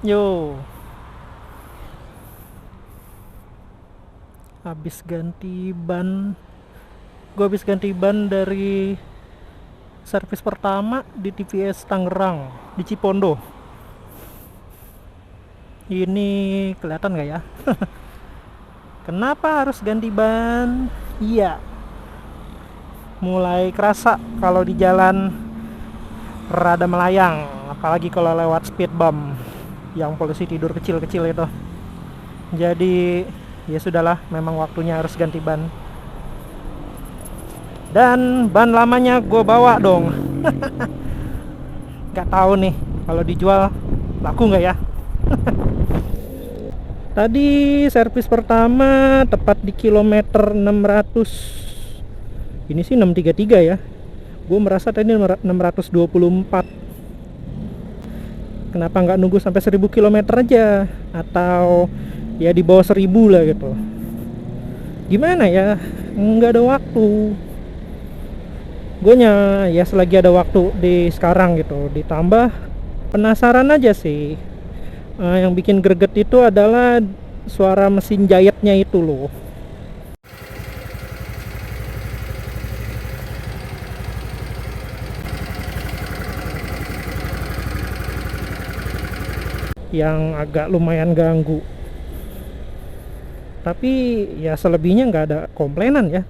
Yo, habis ganti ban. Gue habis ganti ban dari servis pertama di TVS Tangerang di Cipondo. Ini kelihatan nggak ya? Kenapa harus ganti ban? Iya, mulai kerasa kalau di jalan rada melayang, apalagi kalau lewat speed bump yang polusi tidur kecil-kecil itu. Jadi ya sudahlah, memang waktunya harus ganti ban. Dan ban lamanya gue bawa dong. Nggak tahu nih kalau dijual laku nggak ya. Tadi servis pertama tepat di kilometer 600. Ini sih 633 ya. Gue merasa tadi 624. Kenapa nggak nunggu sampai 1000 km aja? Atau ya di bawah 1000 lah gitu. Gimana ya? Nggak ada waktu. Gue ya selagi ada waktu di sekarang gitu. Ditambah penasaran aja sih. Yang bikin greget itu adalah suara mesin jahitnya itu loh. Yang agak lumayan ganggu. Tapi ya selebihnya nggak ada komplainan ya.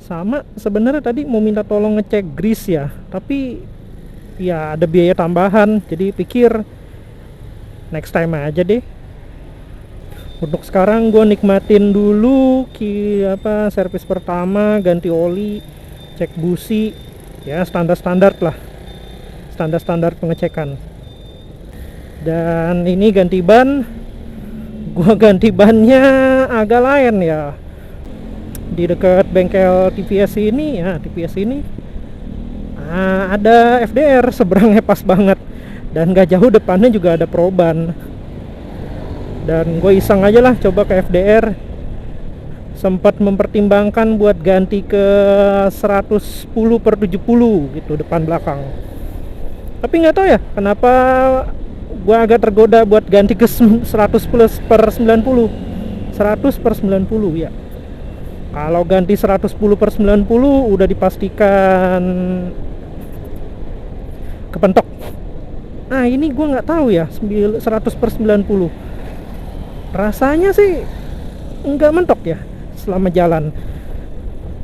Sama sebenarnya tadi mau minta tolong ngecek grease ya, tapi ya ada biaya tambahan, jadi pikir next time aja deh. Untuk sekarang gue nikmatin dulu servis pertama, ganti oli, cek busi, ya standar-standar lah, standar-standar pengecekan. Dan ini ganti ban, gue ganti bannya agak lain ya. Di dekat bengkel TVS ini ada FDR seberangnya pas banget, dan gak jauh depannya juga ada Proban. Dan gue iseng aja lah coba ke FDR, sempat mempertimbangkan buat ganti ke 110/70 gitu depan belakang, tapi nggak tahu ya kenapa gue agak tergoda buat ganti ke 100/90. 100/90 ya. Kalau ganti 110/90 udah dipastikan kepentok. Nah ini gue nggak tahu ya, 100/90 rasanya sih nggak mentok ya selama jalan.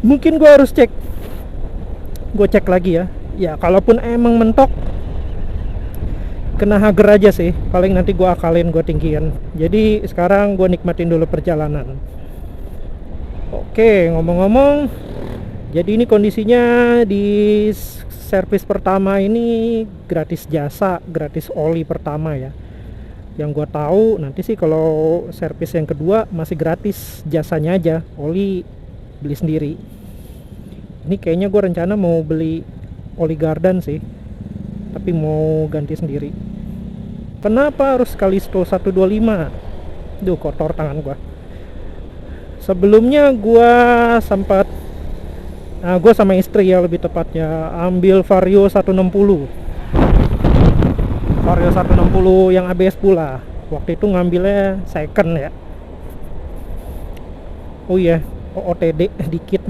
Mungkin gue harus cek lagi ya. Ya kalaupun emang mentok, kena hager aja sih, paling nanti gue akalin, gue tinggiin. Jadi sekarang gue nikmatin dulu perjalanan. Oke, ngomong-ngomong, jadi ini kondisinya di servis pertama ini gratis jasa, gratis oli pertama ya. Yang gue tahu nanti sih kalau servis yang kedua masih gratis jasanya aja, oli beli sendiri. Ini kayaknya gue rencana mau beli oli Gardan sih, tapi mau ganti sendiri. Kenapa harus Kalisto 125? Duh, kotor tangan gue. Sebelumnya gue sama istri ya lebih tepatnya ambil Vario 160 yang ABS pula. Waktu itu ngambilnya second ya. Oh iya, OOTD dikit.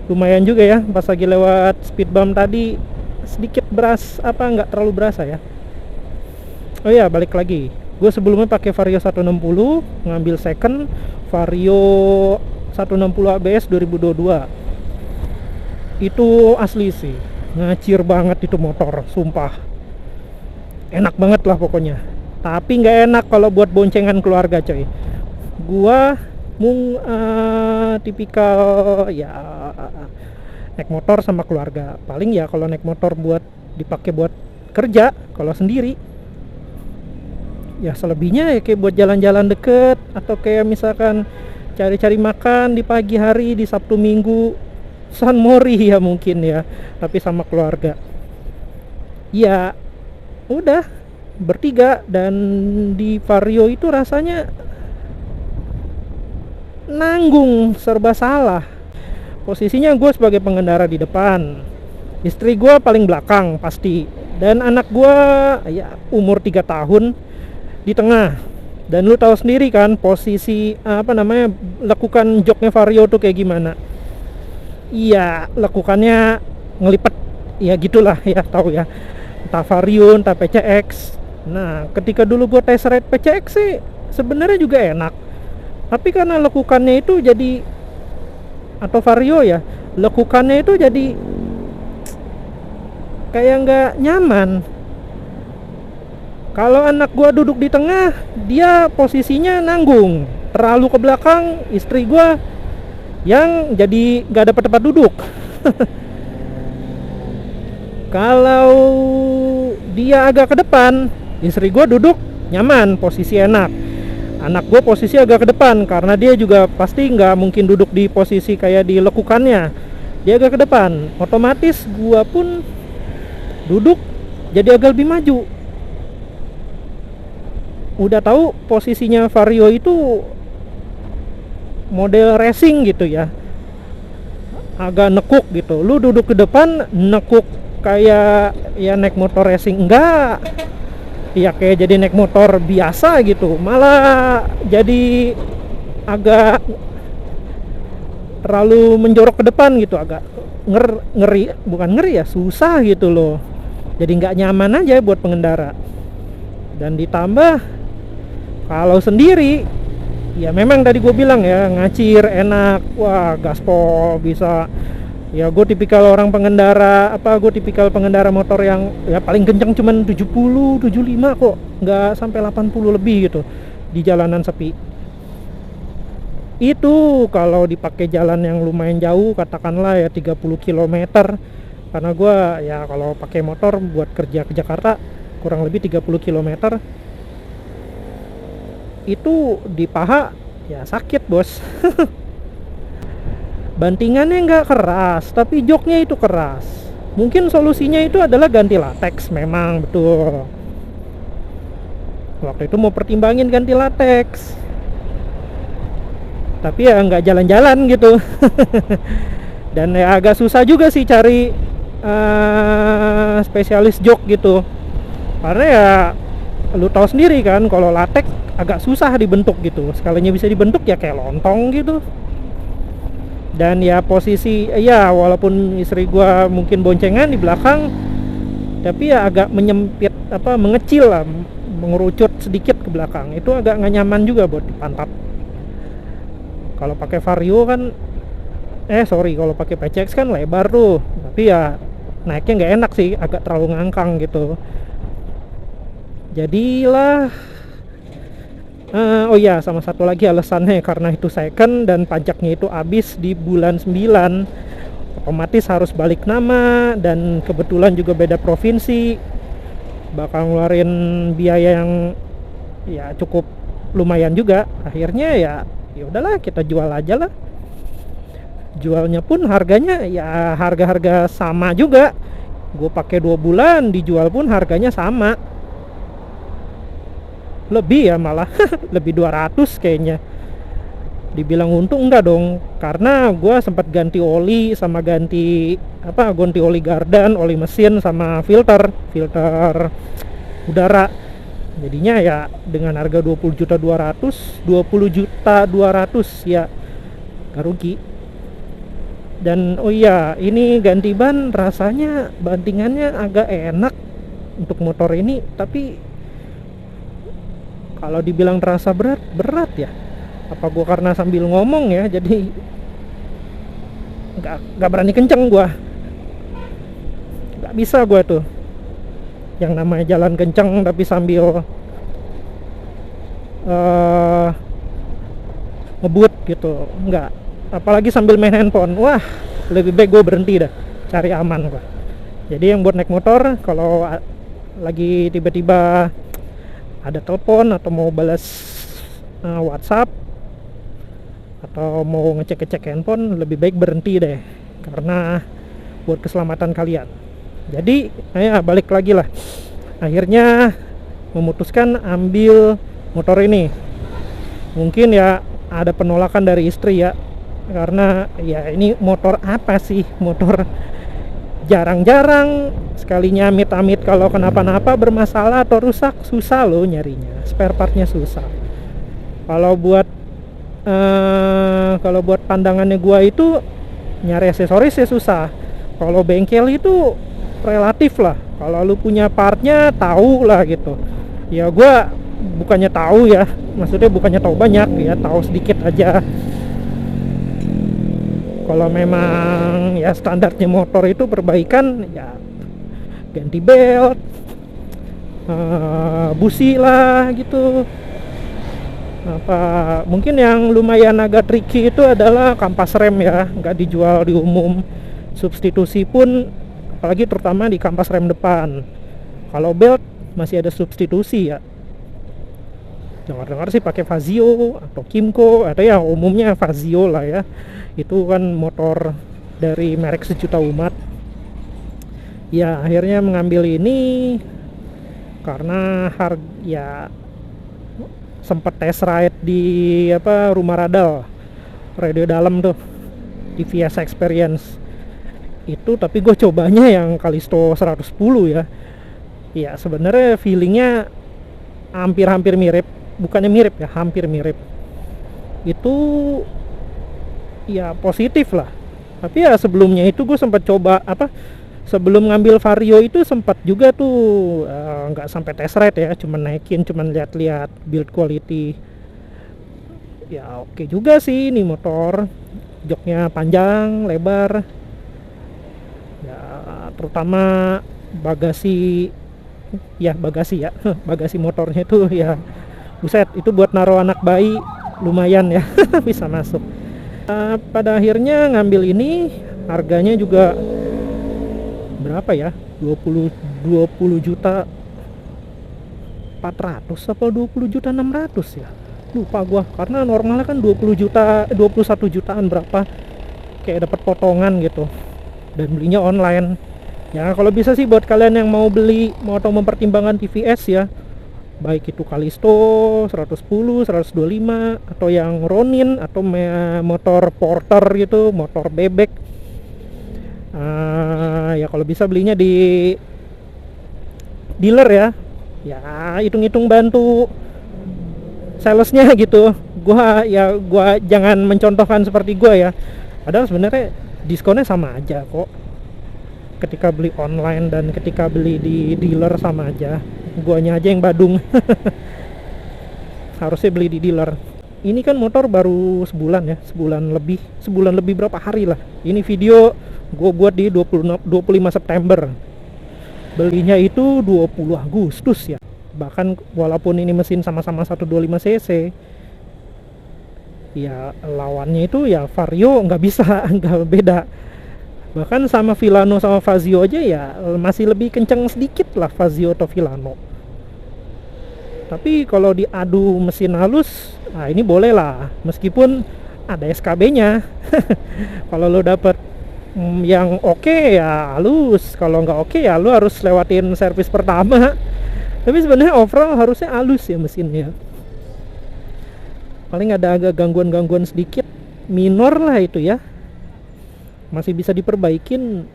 Lumayan juga ya, pas lagi lewat speed bump tadi sedikit nggak terlalu berasa ya. Oh iya, balik lagi. Gue sebelumnya pakai Vario 160, ngambil second Vario 160 ABS 2022. Itu asli sih, ngacir banget itu motor, sumpah. Enak banget lah pokoknya. Tapi nggak enak kalau buat boncengan keluarga coy. Gua tipikal ya naik motor sama keluarga. Paling ya kalau naik motor buat dipakai buat kerja, kalau sendiri ya selebihnya ya kayak buat jalan-jalan deket, atau kayak misalkan cari-cari makan di pagi hari, di Sabtu Minggu, San Mori ya mungkin ya, tapi sama keluarga. Ya udah bertiga, dan di Vario itu rasanya nanggung, serba salah. Posisinya gue sebagai pengendara di depan, Istri gue paling belakang pasti, dan anak gue ya umur 3 tahun di tengah. Dan lu tahu sendiri kan posisi lekukan joknya Vario tuh kayak gimana. Iya, lekukannya ngelipet ya gitulah ya, tahu ya, entah Vario entah PCX. Nah ketika dulu gue test ride PCX sih sebenarnya juga enak, tapi karena lekukannya itu jadi, atau Vario ya, lekukannya itu jadi kayak nggak nyaman. Kalau anak gua duduk di tengah, dia posisinya nanggung terlalu ke belakang, istri gua yang jadi nggak dapat tempat duduk. Kalau dia agak ke depan, istri gua duduk nyaman, posisi enak. Anak gua posisi agak ke depan karena dia juga pasti nggak mungkin duduk di posisi kayak di lekukannya. Dia agak ke depan, otomatis gua pun duduk jadi agak lebih maju. Udah tahu posisinya Vario itu model racing gitu ya, agak nekuk gitu. Lu duduk ke depan nekuk kayak ya naik motor racing, enggak ya, kayak jadi naik motor biasa gitu, malah jadi agak terlalu menjorok ke depan gitu, agak ngeri, bukan ngeri ya, susah gitu loh. Jadi nggak nyaman aja buat pengendara. Dan ditambah kalau sendiri ya memang tadi gue bilang ya, ngacir enak, wah gaspol bisa ya. Gue tipikal orang pengendara gue tipikal pengendara motor yang ya paling kenceng cuman 70 75 kok, nggak sampai 80 lebih gitu di jalanan sepi. Itu kalau dipakai jalan yang lumayan jauh, katakanlah ya 30 km. Karena gue ya kalau pakai motor buat kerja ke Jakarta kurang lebih 30 km. Itu di paha ya sakit bos. Bantingannya nggak keras, tapi joknya itu keras. Mungkin solusinya itu adalah ganti latex, memang betul. Waktu itu mau pertimbangin ganti latex, tapi ya nggak jalan-jalan gitu. Dan ya agak susah juga sih cari spesialis jok gitu, karena ya lu tahu sendiri kan kalau latex agak susah dibentuk gitu. Sekalinya bisa dibentuk ya kayak lontong gitu. Dan ya posisi ya walaupun istri gua mungkin boncengan di belakang, tapi ya agak menyempit mengecil lah, mengerucut sedikit ke belakang. Itu agak nggak nyaman juga buat di pantat. Kalau pakai Vario kan kalau pakai PCX kan lebar tuh, tapi ya naiknya nggak enak sih, agak terlalu ngangkang gitu. Jadilah oh ya, sama satu lagi alasannya karena itu second dan pajaknya itu habis di bulan 9, otomatis harus balik nama, dan kebetulan juga beda provinsi, bakal ngeluarin biaya yang ya cukup lumayan juga. Akhirnya ya udahlah, kita jual aja lah. Jualnya pun harganya ya harga-harga sama juga. Gue pakai 2 bulan, dijual pun harganya sama. Lebih ya malah lebih 200 kayaknya. Dibilang untung enggak dong, karena gue sempat ganti oli sama ganti oli gardan, oli mesin, sama filter udara. Jadinya ya dengan harga 20.200.000 ya gak rugi. Dan oh iya, ini ganti ban rasanya bantingannya agak enak untuk motor ini, tapi kalau dibilang terasa berat ya. Apa gua karena sambil ngomong ya, jadi nggak berani kenceng gua. Nggak bisa gua tuh yang namanya jalan kenceng tapi sambil ngebut gitu, nggak. Apalagi sambil main handphone, wah lebih baik gue berhenti dah, cari aman gua. Jadi yang buat naik motor, kalau lagi tiba-tiba ada telepon atau mau balas WhatsApp atau mau ngecek handphone, lebih baik berhenti deh, karena buat keselamatan kalian. Jadi balik lagi lah, akhirnya memutuskan ambil motor ini. Mungkin ya ada penolakan dari istri ya, karena ya ini motor apa sih, motor jarang-jarang sekalinya amit-amit kalau kenapa-napa bermasalah atau rusak, susah loh nyarinya, spare partnya susah. Kalau buat pandangannya gua itu nyari aksesoris ya susah. Kalau bengkel itu relatif lah, kalau lu punya partnya tahu lah gitu. Ya gua bukannya tahu ya, maksudnya bukannya tahu banyak ya, tahu sedikit aja. Kalau memang ya standarnya motor itu perbaikan ya ganti belt, busi lah gitu. Apa mungkin yang lumayan agak tricky itu adalah kampas rem ya, nggak dijual di umum. Substitusi pun apalagi terutama di kampas rem depan. Kalau belt masih ada substitusi ya. Dengar-dengar sih pakai Fazio atau Kimco atau ya umumnya Fazio lah ya. Itu kan motor dari merek sejuta umat. Ya akhirnya mengambil ini karena harga ya sempat test ride di rumah Radal radio dalam tuh di VS Experience itu, tapi gue cobanya yang Kalisto 110 ya. Ya sebenarnya feelingnya hampir mirip, bukannya mirip ya, hampir mirip. Itu ya positif lah. Tapi ya sebelumnya itu gue sempat coba sebelum ngambil Vario itu sempat juga tuh nggak sampai test ride ya, cuman naikin, cuman lihat-lihat build quality. Ya oke juga sih ini motor, joknya panjang, lebar. Ya terutama bagasi ya, bagasi motornya itu ya buset, itu buat naruh anak bayi lumayan ya. Bisa masuk. Pada akhirnya ngambil ini, harganya juga berapa ya, 20 juta 400 apa 20 juta 600 ya, lupa gua, karena normalnya kan 21 jutaan berapa, kayak dapat potongan gitu, dan belinya online ya. Kalau bisa sih buat kalian yang mau beli, mau atau mempertimbangkan TVS ya, baik itu Kalisto 110, 125 atau yang Ronin atau motor Porter gitu, motor bebek. Ya kalau bisa belinya di dealer ya. Ya hitung-hitung bantu salesnya gitu. Gua jangan mencontohkan seperti gua ya. Padahal sebenarnya diskonnya sama aja kok. Ketika beli online dan ketika beli di dealer sama aja. Guanya aja yang badung. Harusnya beli di dealer. Ini kan motor baru sebulan ya, sebulan lebih berapa hari lah. Ini video gue buat di 25 September. Belinya itu 20 Agustus ya. Bahkan walaupun ini mesin sama-sama 125 cc, ya lawannya itu ya Vario nggak bisa, nggak beda. Bahkan sama Villano sama Fazio aja ya masih lebih kenceng sedikit lah Fazio atau Villano. Tapi kalau diadu mesin halus, nah ini boleh lah, meskipun ada SKB-nya. Kalau lo dapet yang oke ya halus, kalau nggak oke ya lo harus lewatin servis pertama. Tapi sebenarnya overall harusnya halus ya mesinnya. Paling ada agak gangguan-gangguan sedikit, minor lah itu ya, masih bisa diperbaikin.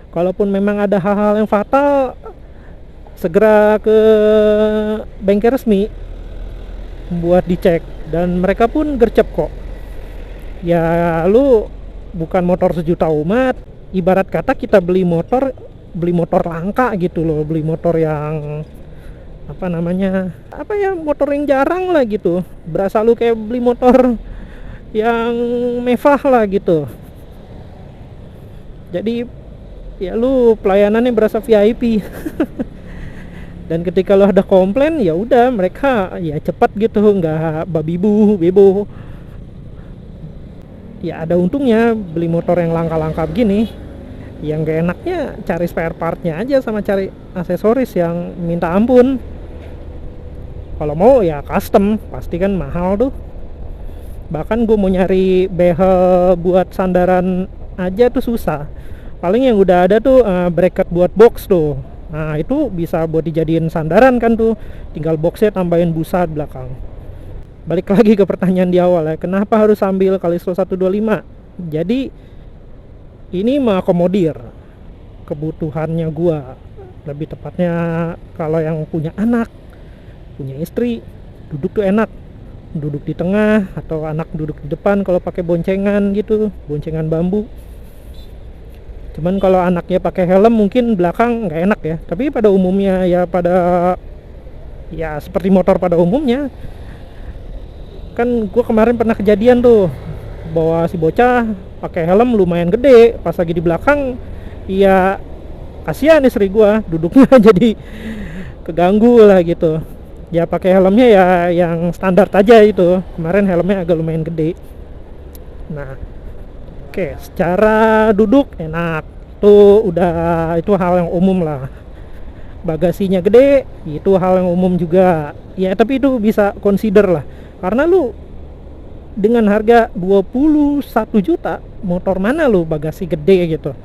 Kalaupun memang ada hal-hal yang fatal, segera ke bengkel resmi buat dicek, dan mereka pun gercep kok. Ya lu bukan motor sejuta umat, ibarat kata kita beli motor langka gitu loh, beli motor yang motor yang jarang lah gitu, berasa lu kayak beli motor yang mewah lah gitu. Jadi ya lu pelayanannya berasa VIP. Dan ketika lo ada komplain, ya udah mereka ya cepat gitu, nggak bebo. Ya ada untungnya beli motor yang langka-langka begini. Yang gak enaknya cari spare partnya aja sama cari aksesoris yang minta ampun. Kalau mau ya custom, pasti kan mahal tuh. Bahkan gue mau nyari behel buat sandaran aja tuh susah. Paling yang udah ada tuh bracket buat box tuh. Nah itu bisa buat dijadiin sandaran kan tuh, tinggal boxnya tambahin busa di belakang. Balik lagi ke pertanyaan di awal ya, kenapa harus ambil Kalisto 125? Jadi ini mengakomodir kebutuhannya gua. Lebih tepatnya kalau yang punya anak, punya istri, duduk tuh enak, duduk di tengah atau anak duduk di depan kalau pakai boncengan gitu, boncengan bambu. Cuman kalau anaknya pakai helm mungkin belakang nggak enak ya. Tapi pada umumnya ya seperti motor pada umumnya. Kan gua kemarin pernah kejadian tuh bawa si bocah pakai helm lumayan gede, pas lagi di belakang ya kasihan istri gua duduknya jadi keganggu lah gitu. Ya pakai helmnya ya yang standar aja itu. Kemarin helmnya agak lumayan gede. Nah, oke, secara duduk enak. Itu hal yang umum lah. Bagasinya gede, itu hal yang umum juga. Ya, tapi itu bisa consider lah. Karena lu dengan harga 21 juta, motor mana lu bagasi gede gitu.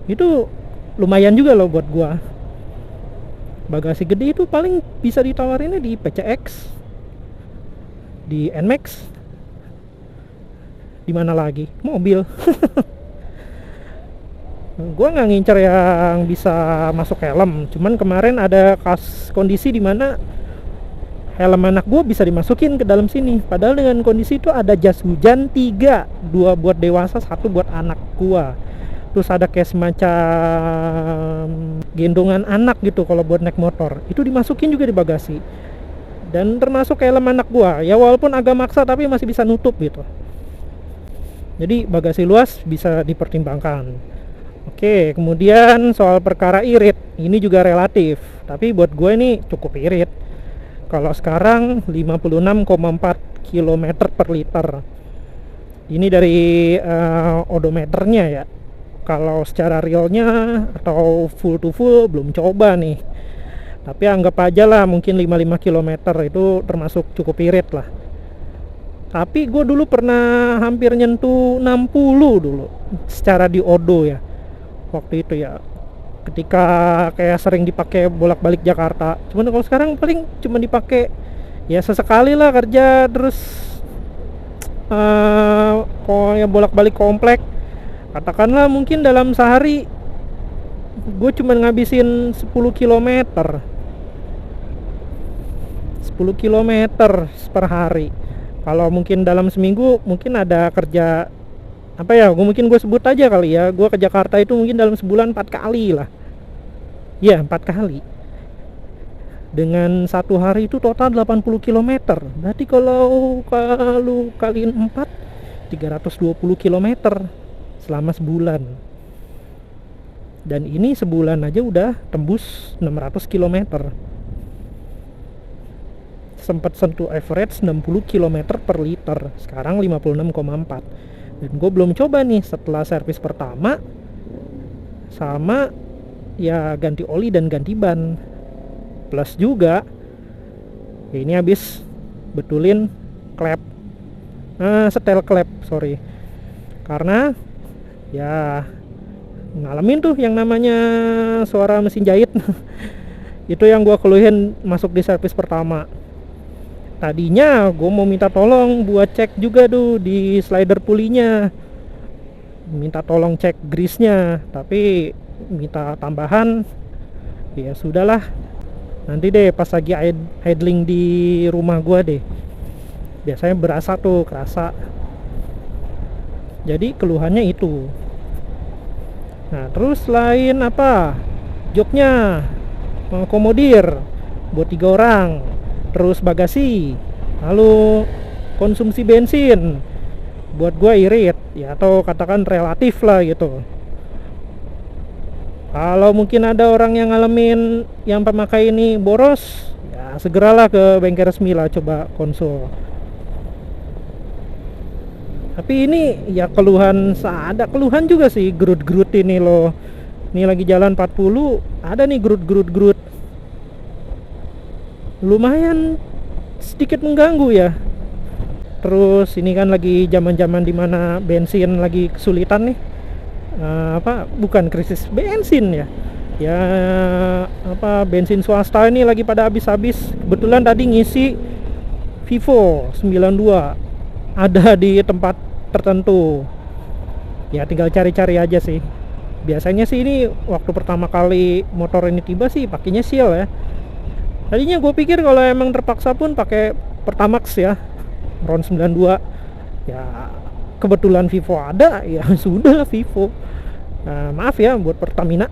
Itu lumayan juga loh buat gua. Bagasi gede itu paling bisa ditawarinnya di PCX, di NMAX, di mana lagi? Mobil. Gua nggak ngincer yang bisa masuk helm. Cuman kemarin ada kondisi di mana helm anak gua bisa dimasukin ke dalam sini. Padahal dengan kondisi itu ada jas hujan 3, 2 buat dewasa, 1 buat anak gua. Terus ada kayak semacam gendongan anak gitu kalau buat naik motor, itu dimasukin juga di bagasi. Dan termasuk helm anak gua, ya walaupun agak maksa tapi masih bisa nutup gitu. Jadi bagasi luas bisa dipertimbangkan. Oke, kemudian soal perkara irit, ini juga relatif, tapi buat gue ini cukup irit. Kalau sekarang 56,4 km per liter. Ini dari odometernya ya. Kalau secara realnya atau full to full belum coba nih. Tapi anggap aja lah mungkin 55 km itu termasuk cukup irit lah. Tapi gue dulu pernah hampir nyentuh 60 dulu secara di odo ya. Waktu itu ya, ketika kayak sering dipakai bolak-balik Jakarta. Cuman kalau sekarang paling cuma dipakai ya sesekali lah kerja, terus kalau ya bolak-balik komplek. Katakanlah mungkin dalam sehari gue cuma ngabisin 10 km 10 km per hari. Kalau mungkin dalam seminggu mungkin ada kerja apa ya, gue sebut aja kali ya, gue ke Jakarta itu mungkin dalam sebulan 4 kali lah. Ya 4 kali. Dengan satu hari itu total 80 km. Berarti kalau kaliin 4, 320 km selama sebulan. Dan ini sebulan aja udah tembus 600 km. Sempat sentuh average 60 km per liter. Sekarang 56,4. Dan gue belum coba nih setelah servis pertama sama ya ganti oli dan ganti ban. Plus juga ya ini habis betulin klep, setel klep, sorry. Karena ya ngalamin tuh yang namanya suara mesin jahit. Itu yang gua keluhin masuk di servis pertama. Tadinya gue mau minta tolong buat cek juga tuh di slider pulinya, minta tolong cek grease-nya, tapi minta tambahan ya sudahlah, nanti deh pas lagi idling di rumah gue deh, biasanya berasa tuh, kerasa. Jadi keluhannya itu. Nah terus lain apa, joknya mengakomodir buat 3 orang. Terus bagasi, lalu konsumsi bensin buat gua irit ya, atau katakan relatif lah gitu. Kalau mungkin ada orang yang ngalamin yang pemakai ini boros, ya segeralah ke bengkel resmi lah, coba konsul. Tapi ini ya keluhan, ada keluhan juga sih, gerut-gerut ini loh. Ini lagi jalan 40, ada nih gerut-gerut lumayan sedikit mengganggu ya. Terus ini kan lagi zaman-zaman dimana bensin lagi kesulitan nih, bukan krisis bensin ya, bensin swasta ini lagi pada habis-habis. Kebetulan tadi ngisi Vivo 92 ada di tempat tertentu ya, tinggal cari-cari aja sih. Biasanya sih ini waktu pertama kali motor ini tiba sih pakainya Seal ya. Tadinya gue pikir kalau emang terpaksa pun pakai Pertamax ya, RON 92. Ya kebetulan Vivo ada, ya sudah Vivo. Maaf ya buat Pertamina.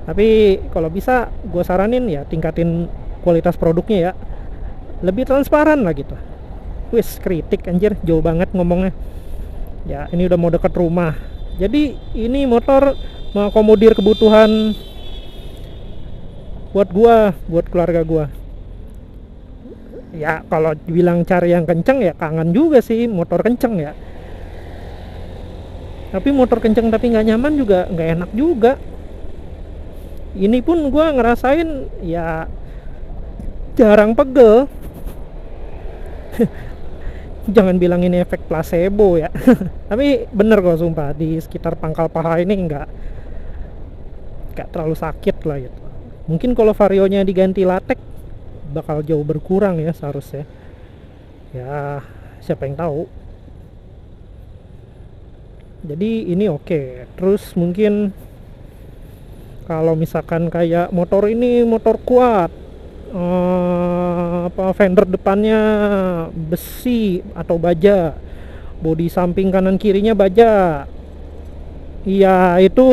Tapi kalau bisa gue saranin ya tingkatin kualitas produknya ya, lebih transparan lah gitu. Wis kritik anjir, jauh banget ngomongnya. Ya ini udah mau deket rumah, jadi ini motor mengakomodir kebutuhan buat gua, buat keluarga gua. Ya kalau dibilang cari yang kenceng ya kangen juga sih motor kenceng ya, tapi motor kenceng tapi nggak nyaman juga nggak enak juga. Ini pun gua ngerasain ya jarang pegel. Jangan bilang ini efek placebo ya. Tapi bener kok sumpah, di sekitar pangkal paha ini nggak terlalu sakit lah gitu. Mungkin kalau varionya diganti latex bakal jauh berkurang ya seharusnya. Ya siapa yang tahu. Jadi ini oke. Terus mungkin kalau misalkan kayak motor ini motor kuat, fender depannya besi atau baja, bodi samping kanan kirinya baja, iya itu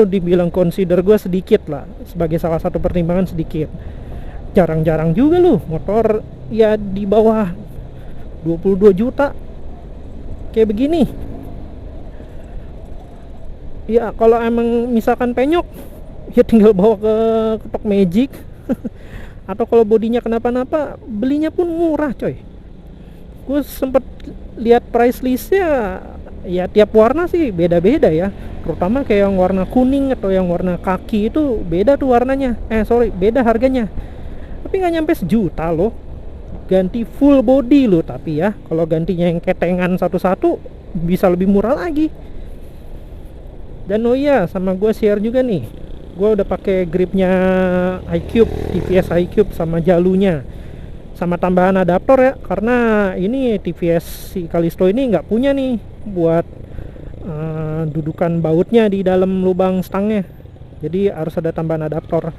dibilang consider gue sedikit lah, sebagai salah satu pertimbangan sedikit. Jarang-jarang juga loh motor ya di bawah 22 juta kayak begini. Ya kalau emang misalkan penyok ya tinggal bawa ke Ketok Magic. Atau kalau bodinya kenapa-napa belinya pun murah coy. Gue sempet lihat price listnya, ya tiap warna sih beda-beda ya, terutama kayak yang warna kuning atau yang warna kaki itu beda tuh warnanya, beda harganya, tapi nggak nyampe sejuta loh. Ganti full body loh, tapi ya kalau gantinya yang ketengan satu-satu bisa lebih murah lagi. Dan oh iya, sama gue share juga nih, gue udah pakai gripnya iCube, TVS iCube sama jalunya, sama tambahan adaptor ya, karena ini TVS si Kalisto ini nggak punya nih buat dudukan bautnya di dalam lubang stangnya, jadi harus ada tambahan adaptor.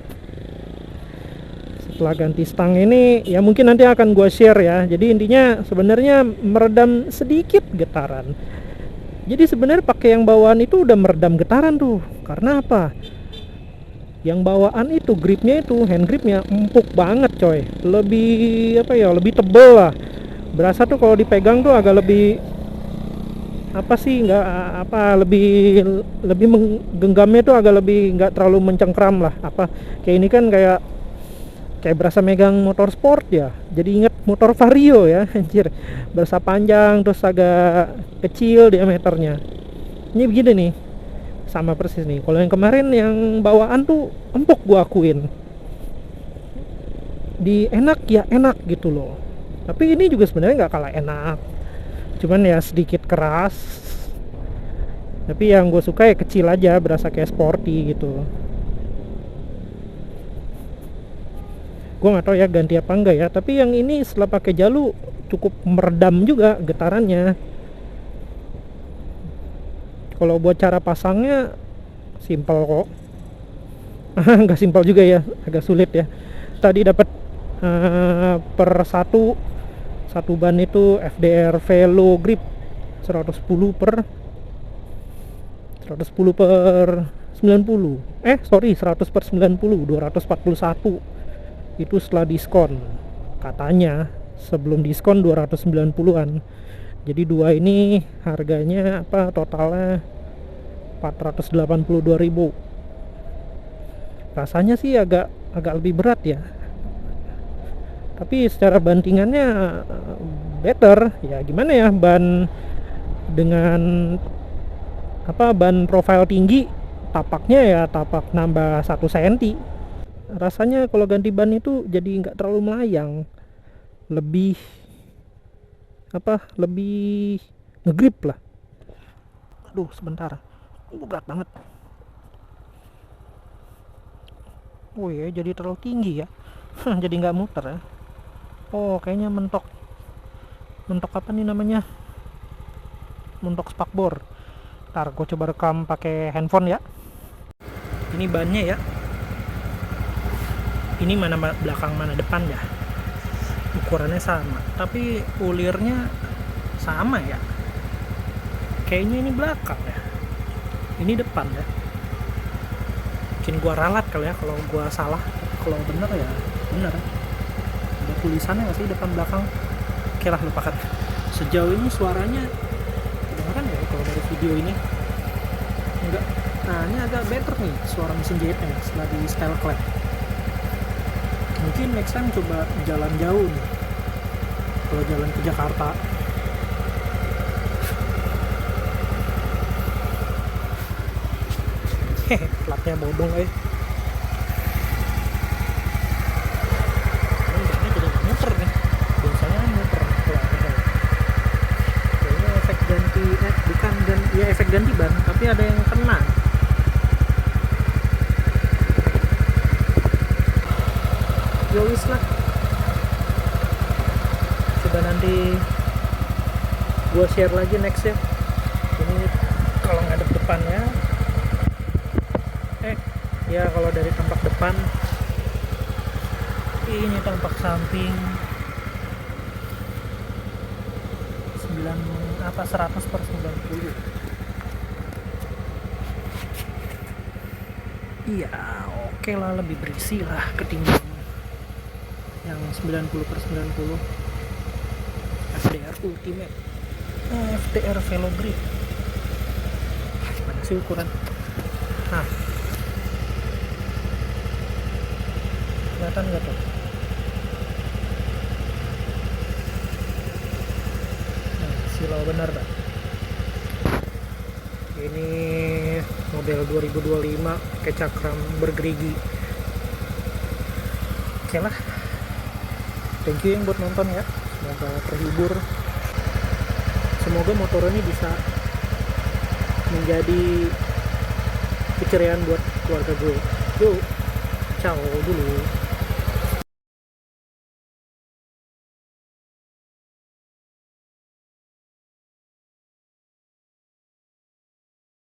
Setelah ganti stang ini ya mungkin nanti akan gue share ya. Jadi intinya sebenarnya meredam sedikit getaran. Jadi sebenarnya pakai yang bawaan itu udah meredam getaran tuh. Karena apa? Yang bawaan itu gripnya itu hand gripnya empuk banget coy. Lebih lebih tebel lah. Berasa tuh kalau dipegang tuh agak lebih lebih menggenggamnya tuh agak lebih nggak terlalu mencengkram lah. Kayak ini kan kayak berasa megang motor sport ya. Jadi inget motor Vario ya, anjir. Berasa panjang terus agak kecil diameternya. Ini begini nih. Sama persis nih. Kalau yang kemarin yang bawaan tuh empuk gua akuin. Enak gitu loh. Tapi ini juga sebenarnya nggak kalah enak. Cuman ya sedikit keras. Tapi yang gue suka ya kecil aja, berasa kayak sporty gitu. Gue nggak tahu ya ganti apa enggak ya, tapi yang ini setelah pakai jalu cukup meredam juga getarannya. Kalau buat cara pasangnya simpel kok. Nggak simpel juga ya, agak sulit ya. Tadi dapat per satu ban itu FDR Velo Grip 110 per 90, 100 per 90, 241. Itu setelah diskon, katanya sebelum diskon 290-an. Jadi dua ini harganya totalnya 482.000. Rasanya sih agak lebih berat ya, tapi secara bantingannya better ya. Gimana ya, ban dengan ban profile tinggi, tapaknya ya tapak nambah 1 cm. Rasanya kalau ganti ban itu jadi nggak terlalu melayang, lebih lebih ngegrip lah. Aduh sebentar, berat banget. Oh ya, jadi terlalu tinggi ya. Jadi nggak muter ya. Oh kayaknya mentok apa nih namanya, mentok spakbor. Ntar gue coba rekam pakai handphone ya. Ini bannya ya. Ini mana belakang mana depan ya. Ukurannya sama, tapi ulirnya sama ya. Kayaknya ini belakang ya. Ini depan ya. Mungkin gua ralat kali ya kalau gua salah. Kalau bener ya bener. Ada tulisannya nggak sih depan belakang? Oke lah, lupakan. Sejauh ini suaranya kedengeran ya kalau dari video ini? Enggak. Nah, ini agak better nih suara mesin jahitnya setelah di style clap. Mungkin next time coba jalan jauh nih. Kalau jalan ke Jakarta. Hehe, platnya bodong Ini bannya jadi muter nih. Biasanya muter kalau ada. Kayaknya efek ganti bukan ya efek ganti ban, tapi ada yang kena. Yowis lah. Coba nanti gua share lagi next ya. Ini kalau ngadep depannya ya kalau dari tampak depan, ini tampak samping 100/90. Iya, oke lah, lebih berisi lah ketimbang yang 90/90 FDR Ultimate, FDR Velo Grip. Mana sih ukuran? Nah, kelihatan nggak tuh? Nah, silau bener dah. Ini model 2025 pakai cakram bergerigi. Oke lah, thank you yang buat nonton ya, semoga terhibur, semoga motor ini bisa menjadi keceriaan buat keluarga gue. Yuk, ciao dulu.